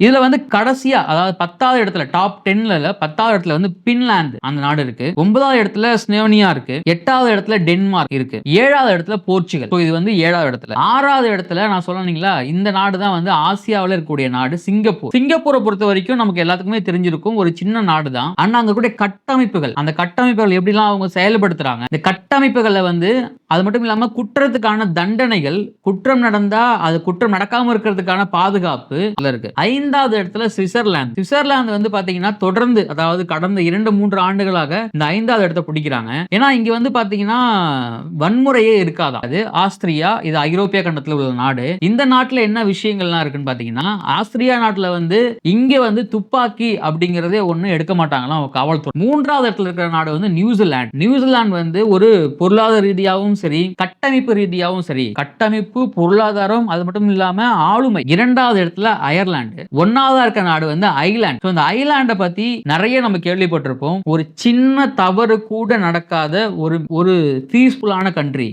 இதுல வந்து கடைசியா அதாவது 10வது இடத்துல டாப் 10ல 10வது இடத்துல வந்து பின்லாந்து அந்த நாடு இருக்கு. 9வது இடத்துல ஸ்லோவேனியா இருக்கு. 8வது இடத்துல டென்மார்க் இருக்கு. 7வது இடத்துல போர்ச்சுகல். இது வந்து 7வது இடத்துல. 6வது இடத்துல நான் சொன்னீங்களா இந்த நாடு தான் வந்து ஆசியாவில் இருக்கக்கூடிய நாடு சிங்கப்பூர். சிங்கப்பூரை பொறுத்த வரைக்கும் நமக்கு எல்லாத்துக்குமே தெரிஞ்சிருக்கும் ஒரு சின்ன நாடு தான். ஆனா அங்க கூட கட்டமைப்புகள் அந்த கட்டமைப்புகள் எப்படிலாம் அவங்க செயல்படுத்துறாங்க இந்த கட்டமைப்புகளை வந்து அது மட்டும் இல்லாம குற்றத்துக்கான தண்டனைகள் குற்றம் நடந்தா அது குற்றம் நடக்காம இருக்கிறதுக்கான பாதுகாப்பு இருக்கு. 5வது இடத்துல சுவிட்சர்லாந்து. சுவிட்சர்லாந்து வந்து பாத்தீங்கன்னா தொடர்ந்து அதாவது கடந்த 2-3 ஆண்டுகளாக இந்த 5வது இடத்தை பிடிக்கிறாங்க. ஏன்னா இங்க வந்து பாத்தீங்கன்னா வன்முறையே இருக்காதா. அது ஆஸ்திரியா இது ஐரோப்பிய கண்டத்தில் உள்ள நாடு. இந்த நாட்டுல என்ன விஷயங்கள்லாம் இருக்குன்னு பாத்தீங்கன்னா ஆஸ்திரியா நாட்டுல வந்து இங்க வந்து துப்பாக்கி அப்படிங்கறதே ஒண்ணு எடுக்க மாட்டாங்களாம் காவல்துறை. 3வது இடத்துல இருக்கிற நாடு வந்து நியூசிலாந்து. நியூசிலாந்து வந்து ஒரு பொருளாதார ரீதியாகவும் சரி கட்டமைப்பு ரீதியாகவும் சரி கட்டமைப்பு பொருளாதாரம் அது மட்டும் இல்லாம ஆளுமை 2வது இடத்துல அயர்லாந்து. 1வது இருக்க நாடு வந்து ஐலாந்து. இந்த ஐலாண்டை பத்தி நிறைய நம்ம கேள்விப்பட்டிருப்போம். ஒரு சின்ன தவறு கூட நடக்காத ஒரு பீஸ்ஃபுல்லான கண்ட்ரி.